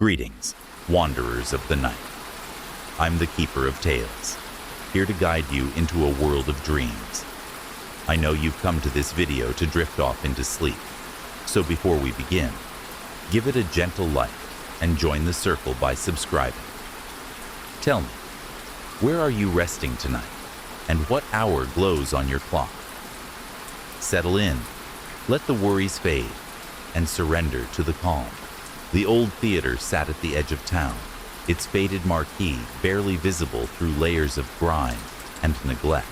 Greetings, wanderers of the night. I'm the Keeper of Tales, here to guide you into a world of dreams. I know you've come to this video to drift off into sleep, so before we begin, give it a gentle like and join the circle by subscribing. Tell me, where are you resting tonight, and what hour glows on your clock? Settle in, let the worries fade, and surrender to the calm. The old theater sat at the edge of town, its faded marquee barely visible through layers of grime and neglect.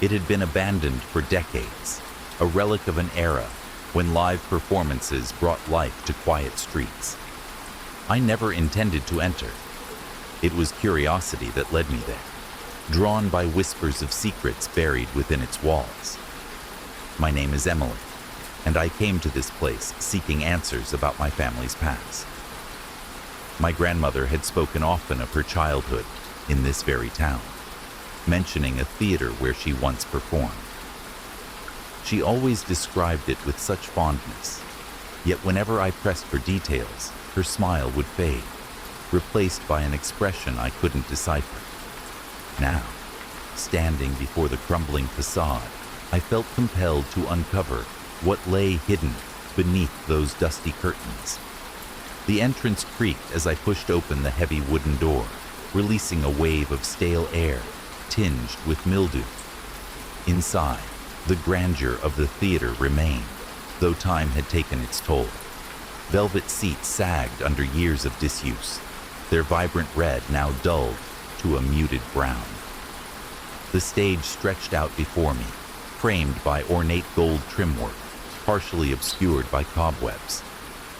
It had been abandoned for decades, a relic of an era when live performances brought life to quiet streets. I never intended to enter. It was curiosity that led me there, drawn by whispers of secrets buried within its walls. My name is Emily, and I came to this place seeking answers about my family's past. My grandmother had spoken often of her childhood in this very town, mentioning a theater where she once performed. She always described it with such fondness, yet whenever I pressed for details, her smile would fade, replaced by an expression I couldn't decipher. Now, standing before the crumbling facade, I felt compelled to uncover what lay hidden beneath those dusty curtains. The entrance creaked as I pushed open the heavy wooden door, releasing a wave of stale air tinged with mildew. Inside, the grandeur of the theater remained, though time had taken its toll. Velvet seats sagged under years of disuse, their vibrant red now dulled to a muted brown. The stage stretched out before me, framed by ornate gold trimwork, partially obscured by cobwebs.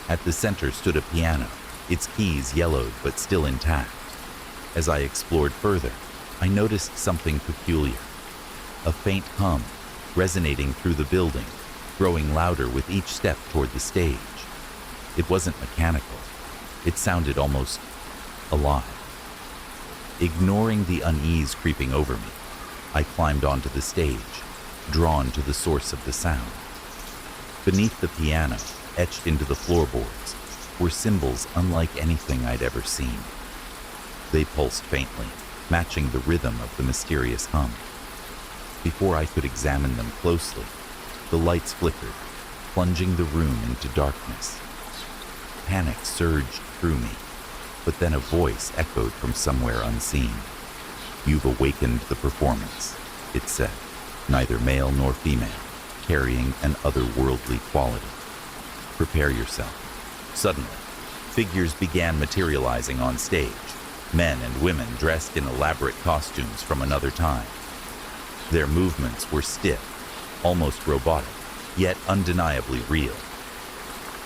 At the center stood a piano, its keys yellowed but still intact. As I explored further, I noticed something peculiar. A faint hum, resonating through the building, growing louder with each step toward the stage. It wasn't mechanical. It sounded almost alive. Ignoring the unease creeping over me, I climbed onto the stage, drawn to the source of the sound. Beneath the piano, etched into the floorboards, were symbols unlike anything I'd ever seen. They pulsed faintly, matching the rhythm of the mysterious hum. Before I could examine them closely, the lights flickered, plunging the room into darkness. Panic surged through me, but then a voice echoed from somewhere unseen. "You've awakened the performance," it said, neither male nor female, carrying an otherworldly quality. "Prepare yourself." Suddenly, figures began materializing on stage, men and women dressed in elaborate costumes from another time. Their movements were stiff, almost robotic, yet undeniably real.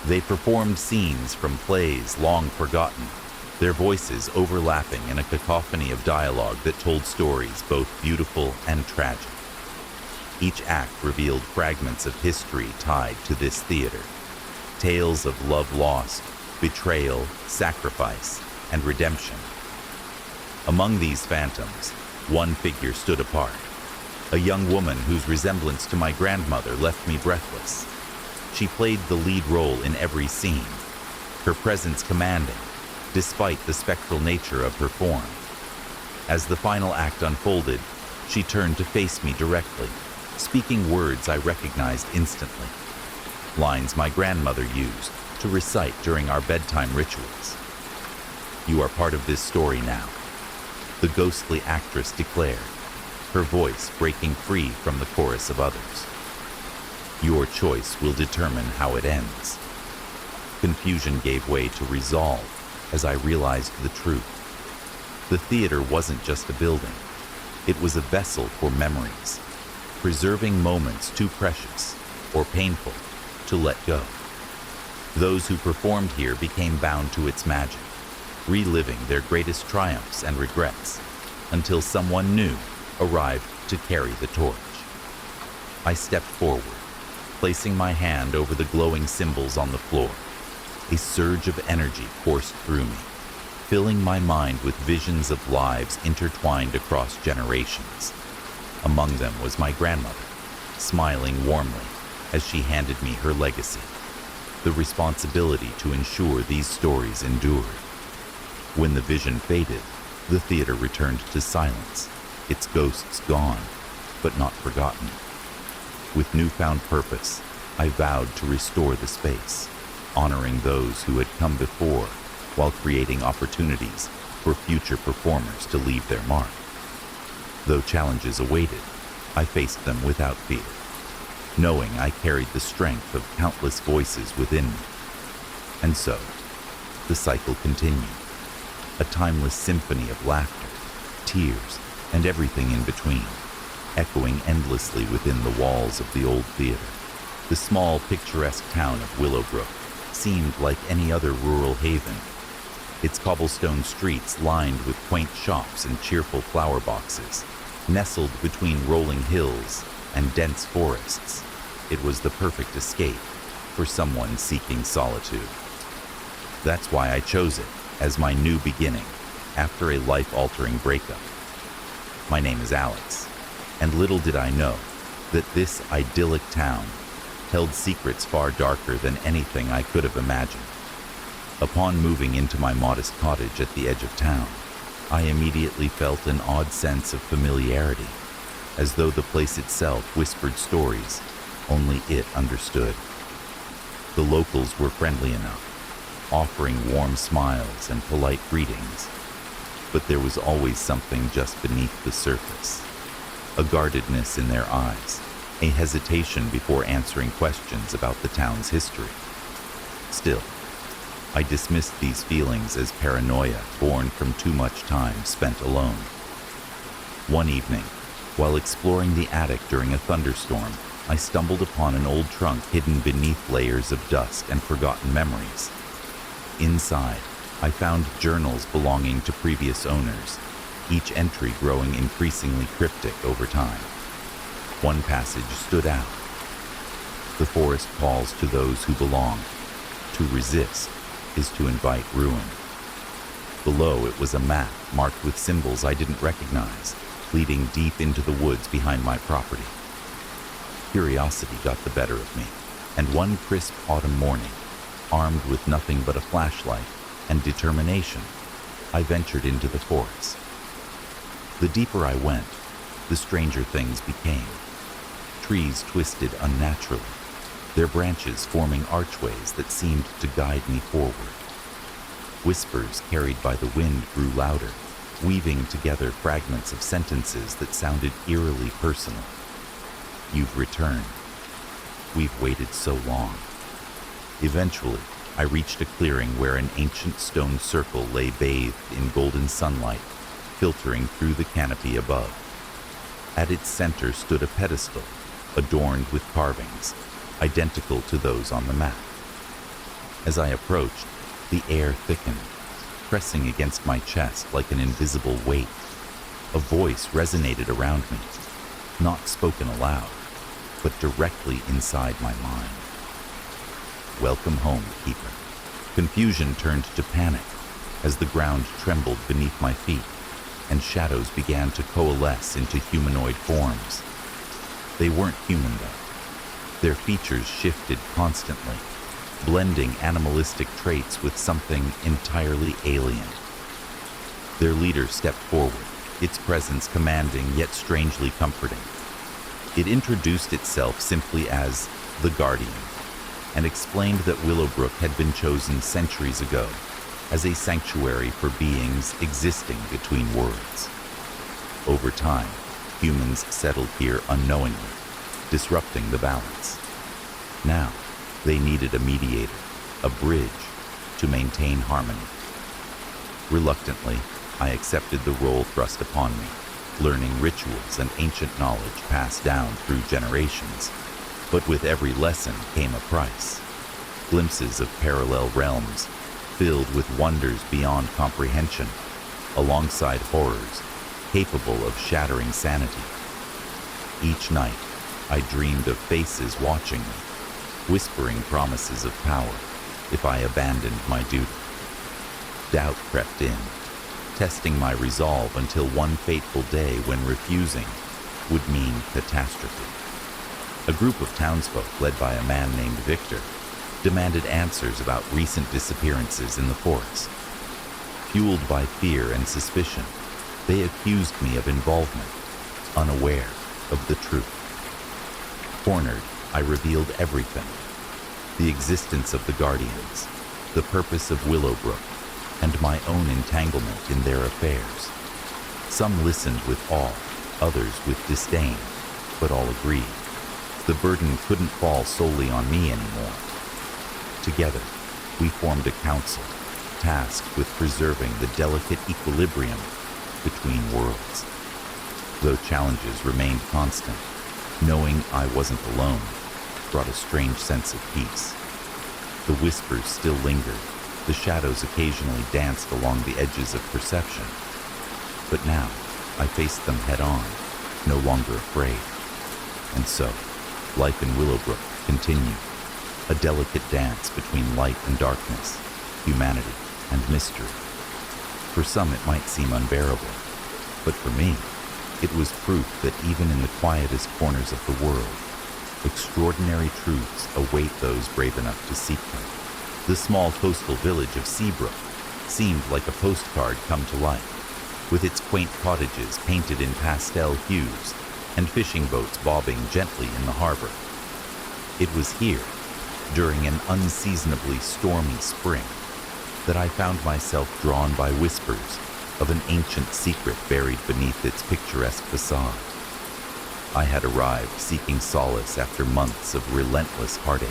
They performed scenes from plays long forgotten, their voices overlapping in a cacophony of dialogue that told stories both beautiful and tragic. Each act revealed fragments of history tied to this theater, tales of love lost, betrayal, sacrifice, and redemption. Among these phantoms, one figure stood apart, a young woman whose resemblance to my grandmother left me breathless. She played the lead role in every scene, her presence commanding, despite the spectral nature of her form. As the final act unfolded, she turned to face me directly, speaking words I recognized instantly, lines my grandmother used to recite during our bedtime rituals. "You are part of this story now," the ghostly actress declared, her voice breaking free from the chorus of others. "Your choice will determine how it ends." Confusion gave way to resolve as I realized the truth. The theater wasn't just a building. It was a vessel for memories, preserving moments too precious or painful to let go. Those who performed here became bound to its magic, reliving their greatest triumphs and regrets, until someone new arrived to carry the torch. I stepped forward, placing my hand over the glowing symbols on the floor. A surge of energy coursed through me, filling my mind with visions of lives intertwined across generations. Among them was my grandmother, smiling warmly as she handed me her legacy. the responsibility to ensure these stories endured. When the vision faded, the theater returned to silence, its ghosts gone, but not forgotten. With newfound purpose, I vowed to restore the space, honoring those who had come before, while creating opportunities for future performers to leave their mark. Though challenges awaited, I faced them without fear, knowing I carried the strength of countless voices within me. And so, the cycle continued, a timeless symphony of laughter, tears, and everything in between, echoing endlessly within the walls of the old theater. The small, picturesque town of Willowbrook seemed like any other rural haven, its cobblestone streets lined with quaint shops and cheerful flower boxes. Nestled between rolling hills and dense forests, it was the perfect escape for someone seeking solitude. That's why I chose it as my new beginning after a life-altering breakup. My name is Alex, and little did I know that this idyllic town held secrets far darker than anything I could have imagined. Upon moving into my modest cottage at the edge of town, I immediately felt an odd sense of familiarity, as though the place itself whispered stories only it understood. The locals were friendly enough, offering warm smiles and polite greetings, but there was always something just beneath the surface, a guardedness in their eyes, a hesitation before answering questions about the town's history. Still, I dismissed these feelings as paranoia born from too much time spent alone. One evening, while exploring the attic during a thunderstorm, I stumbled upon an old trunk hidden beneath layers of dust and forgotten memories. Inside, I found journals belonging to previous owners, each entry growing increasingly cryptic over time. One passage stood out. The forest calls to those who belong. To resist is to invite ruin. Below it was a map marked with symbols I didn't recognize, leading deep into the woods behind my property. Curiosity got the better of me, and one crisp autumn morning, armed with nothing but a flashlight and determination, I ventured into the forest. The deeper I went, the stranger things became. Trees twisted unnaturally, their branches forming archways that seemed to guide me forward. Whispers carried by the wind grew louder, weaving together fragments of sentences that sounded eerily personal. You've returned. We've waited so long. Eventually, I reached a clearing where an ancient stone circle lay bathed in golden sunlight, filtering through the canopy above. At its center stood a pedestal, adorned with carvings, identical to those on the map. As I approached, the air thickened, pressing against my chest like an invisible weight. A voice resonated around me, not spoken aloud, but directly inside my mind. Welcome home, Keeper. Confusion turned to panic as the ground trembled beneath my feet and shadows began to coalesce into humanoid forms. They weren't human, though. Their features shifted constantly, blending animalistic traits with something entirely alien. Their leader stepped forward, its presence commanding yet strangely comforting. It introduced itself simply as the Guardian, and explained that Willowbrook had been chosen centuries ago as a sanctuary for beings existing between worlds. Over time, humans settled here unknowingly, disrupting the balance. Now, they needed a mediator, a bridge, to maintain harmony. Reluctantly, I accepted the role thrust upon me, learning rituals and ancient knowledge passed down through generations. But with every lesson came a price. Glimpses of parallel realms, filled with wonders beyond comprehension, alongside horrors capable of shattering sanity. Each night, I dreamed of faces watching me, whispering promises of power if I abandoned my duty. Doubt crept in, testing my resolve until one fateful day when refusing would mean catastrophe. A group of townsfolk led by a man named Victor demanded answers about recent disappearances in the forest. Fueled by fear and suspicion, they accused me of involvement, unaware of the truth. Cornered, I revealed everything: the existence of the Guardians, the purpose of Willowbrook, and my own entanglement in their affairs. Some listened with awe, others with disdain, but all agreed the burden couldn't fall solely on me anymore. Together, we formed a council, tasked with preserving the delicate equilibrium between worlds. Though challenges remained constant, knowing I wasn't alone brought a strange sense of peace. The whispers still lingered, the shadows occasionally danced along the edges of perception. But now, I faced them head-on, no longer afraid. And so, life in Willowbrook continued, a delicate dance between light and darkness, humanity and mystery. For some it might seem unbearable, but for me, it was proof that even in the quietest corners of the world, extraordinary truths await those brave enough to seek them. The small coastal village of Seabrook seemed like a postcard come to life, with its quaint cottages painted in pastel hues and fishing boats bobbing gently in the harbor. It was here, during an unseasonably stormy spring, that I found myself drawn by whispers of an ancient secret buried beneath its picturesque facade. I had arrived seeking solace after months of relentless heartache,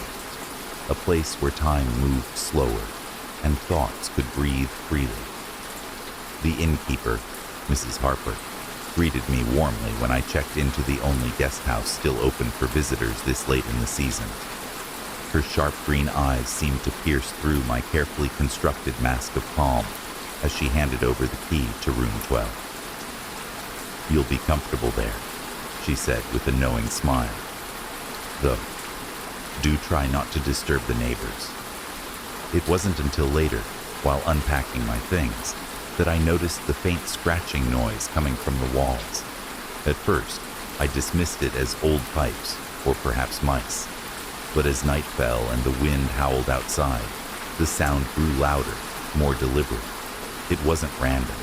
a place where time moved slower and thoughts could breathe freely. The innkeeper, Mrs. Harper, greeted me warmly when I checked into the only guest house still open for visitors this late in the season. Her sharp green eyes seemed to pierce through my carefully constructed mask of calm as she handed over the key to room 12. "You'll be comfortable there," she said with a knowing smile. "Though, do try not to disturb the neighbors." It wasn't until later, while unpacking my things, that I noticed the faint scratching noise coming from the walls. At first, I dismissed it as old pipes, or perhaps mice. But as night fell and the wind howled outside, the sound grew louder, more deliberate. It wasn't random.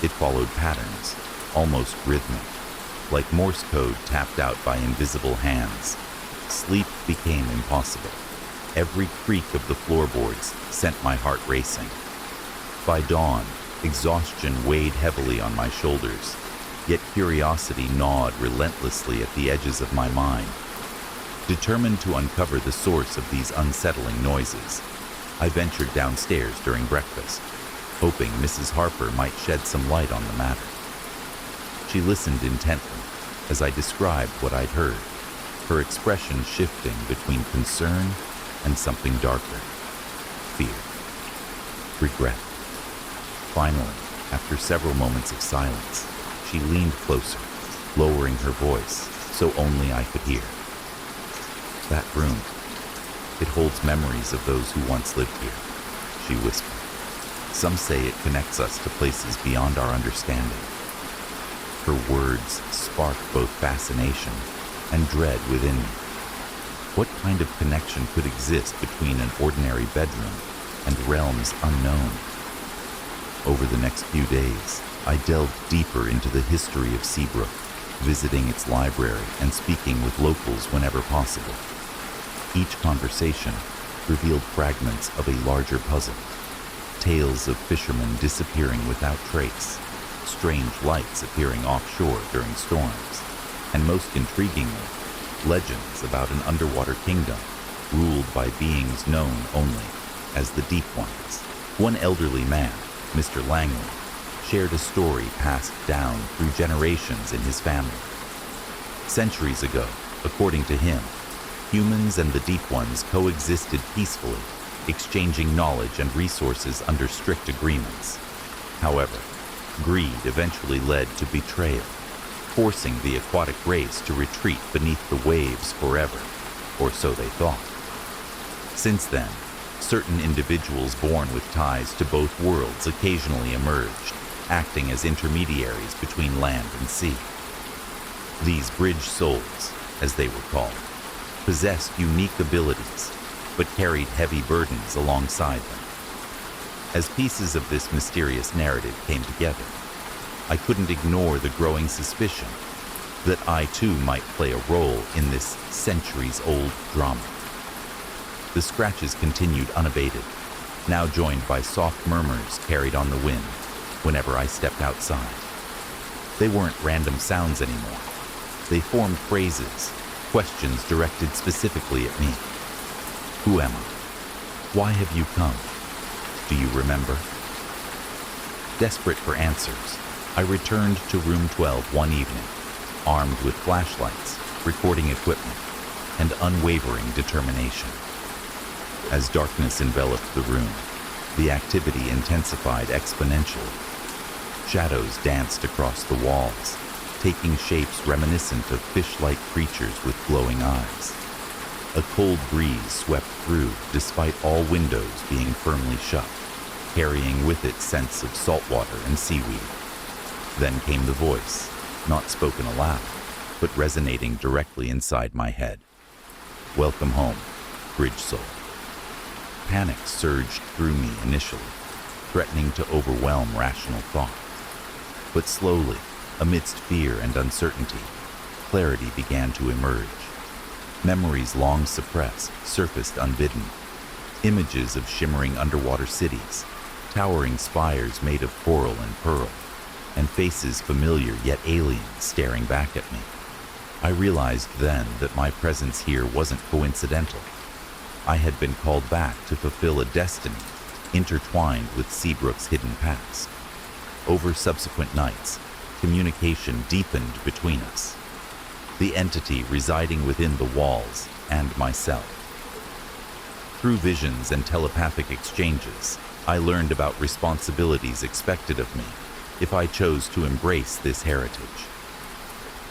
It followed patterns, almost rhythmic, like Morse code tapped out by invisible hands. Sleep became impossible. Every creak of the floorboards sent my heart racing. By dawn, exhaustion weighed heavily on my shoulders, yet curiosity gnawed relentlessly at the edges of my mind. Determined to uncover the source of these unsettling noises, I ventured downstairs during breakfast, hoping Mrs. Harper might shed some light on the matter. She listened intently as I described what I'd heard, her expression shifting between concern and something darker: fear, regret. Finally, after several moments of silence, she leaned closer, lowering her voice so only I could hear. "That room, it holds memories of those who once lived here," she whispered. "Some say it connects us to places beyond our understanding." Her words sparked both fascination and dread within me. What kind of connection could exist between an ordinary bedroom and realms unknown? Over the next few days, I delved deeper into the history of Seabrook, visiting its library and speaking with locals whenever possible. Each conversation revealed fragments of a larger puzzle: tales of fishermen disappearing without trace, strange lights appearing offshore during storms, and most intriguingly, legends about an underwater kingdom ruled by beings known only as the Deep Ones. One elderly man, Mr. Langley, shared a story passed down through generations in his family. Centuries ago, according to him, humans and the Deep Ones coexisted peacefully, exchanging knowledge and resources under strict agreements. However, greed eventually led to betrayal, forcing the aquatic race to retreat beneath the waves forever, or so they thought. Since then, certain individuals born with ties to both worlds occasionally emerged, acting as intermediaries between land and sea. These bridge souls, as they were called, possessed unique abilities, but carried heavy burdens alongside them. As pieces of this mysterious narrative came together, I couldn't ignore the growing suspicion that I too might play a role in this centuries-old drama. The scratches continued unabated, now joined by soft murmurs carried on the wind whenever I stepped outside. They weren't random sounds anymore. They formed phrases, questions directed specifically at me. Who am I? Why have you come? Do you remember? Desperate for answers, I returned to room 12 one evening, armed with flashlights, recording equipment, and unwavering determination. As darkness enveloped the room, the activity intensified exponentially. Shadows danced across the walls, taking shapes reminiscent of fish-like creatures with glowing eyes. A cold breeze swept through despite all windows being firmly shut, carrying with it scents of saltwater and seaweed. Then came the voice, not spoken aloud, but resonating directly inside my head. Welcome home, Bridge Soul. Panic surged through me initially, threatening to overwhelm rational thought. But slowly, amidst fear and uncertainty, clarity began to emerge. Memories long suppressed surfaced unbidden. Images of shimmering underwater cities, towering spires made of coral and pearl, and faces familiar yet alien staring back at me. I realized then that my presence here wasn't coincidental. I had been called back to fulfill a destiny intertwined with Seabrook's hidden past. Over subsequent nights, communication deepened between us, the entity residing within the walls and myself. Through visions and telepathic exchanges, I learned about responsibilities expected of me if I chose to embrace this heritage.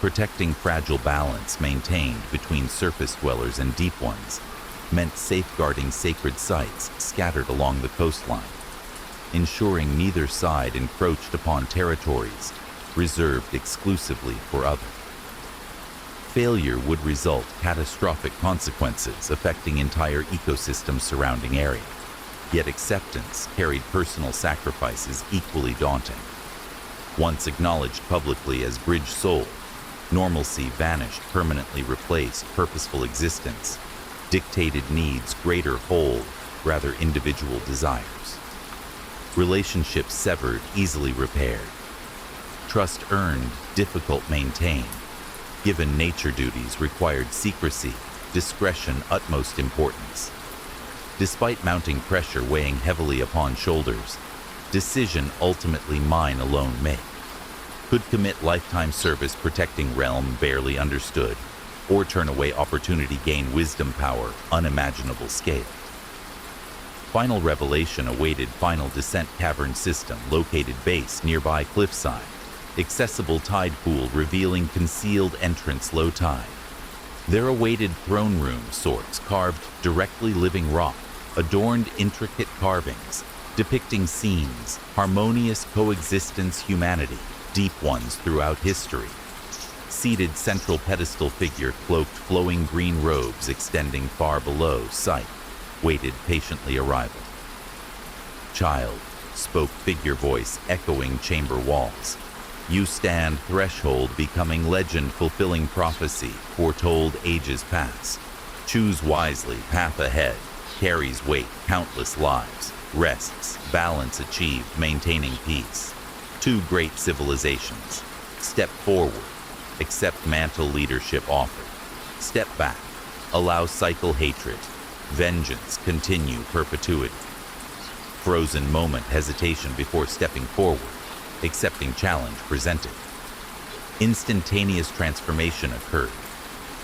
Protecting fragile balance maintained between surface dwellers and deep ones meant safeguarding sacred sites scattered along the coastline, ensuring neither side encroached upon territories reserved exclusively for others. Failure would result catastrophic consequences affecting entire ecosystems surrounding area, yet acceptance carried personal sacrifices equally daunting. Once acknowledged publicly as Bridge Soul, normalcy vanished, permanently replaced purposeful existence, dictated needs greater whole, rather individual desires. Relationships severed, easily repaired. Trust earned, difficult maintained. Given nature duties required secrecy, discretion utmost importance. Despite mounting pressure weighing heavily upon shoulders, decision ultimately mine alone make. Could commit lifetime service protecting realm barely understood, or turn away opportunity gain wisdom power unimaginable scale. Final revelation awaited final descent cavern system located base nearby cliffside. Accessible tide pool revealing concealed entrance low tide. There awaited throne room sorts carved directly living rock, adorned intricate carvings, depicting scenes, harmonious coexistence humanity, deep ones throughout history. Seated central pedestal figure cloaked flowing green robes extending far below sight, waited patiently arrival. Child, spoke figure voice echoing chamber walls. You stand threshold becoming legend fulfilling prophecy foretold ages past. Choose wisely, path ahead, carries weight, countless lives, rests, balance achieved, maintaining peace. Two great civilizations. Step forward, accept mantle leadership offered. Step back, allow cycle hatred, vengeance continue perpetuity. Frozen moment hesitation before stepping forward, accepting challenge presented. Instantaneous transformation occurred.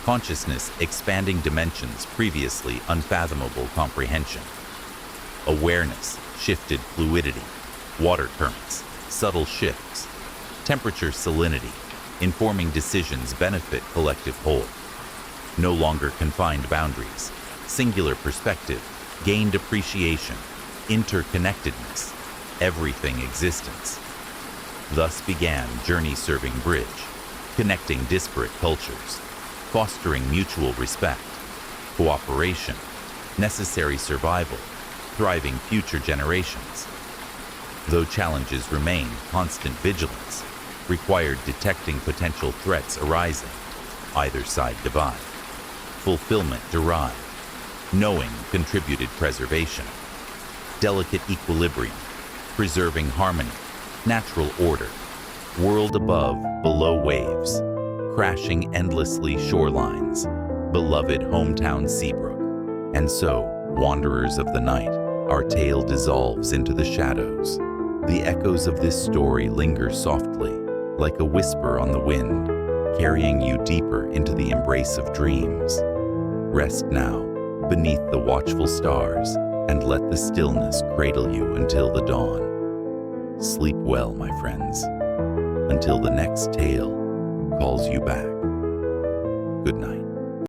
Consciousness expanding dimensions previously unfathomable comprehension. Awareness shifted fluidity, water currents, subtle shifts. Temperature salinity, informing decisions benefit collective whole. No longer confined boundaries, singular perspective, gained appreciation, interconnectedness, everything existence. Thus began journey serving bridge, connecting disparate cultures, fostering mutual respect, cooperation, necessary survival, thriving future generations. Though challenges remain, constant vigilance required detecting potential threats arising, either side divide. Fulfillment derived, knowing contributed preservation. Delicate equilibrium, preserving harmony, natural order. World above, below waves, crashing endlessly shorelines, beloved hometown Seabrook. And so, wanderers of the night, our tale dissolves into the shadows. The echoes of this story linger softly, like a whisper on the wind, carrying you deeper into the embrace of dreams. Rest now, beneath the watchful stars, and let the stillness cradle you until the dawn. Sleep well, my friends, until the next tale calls you back. Good night.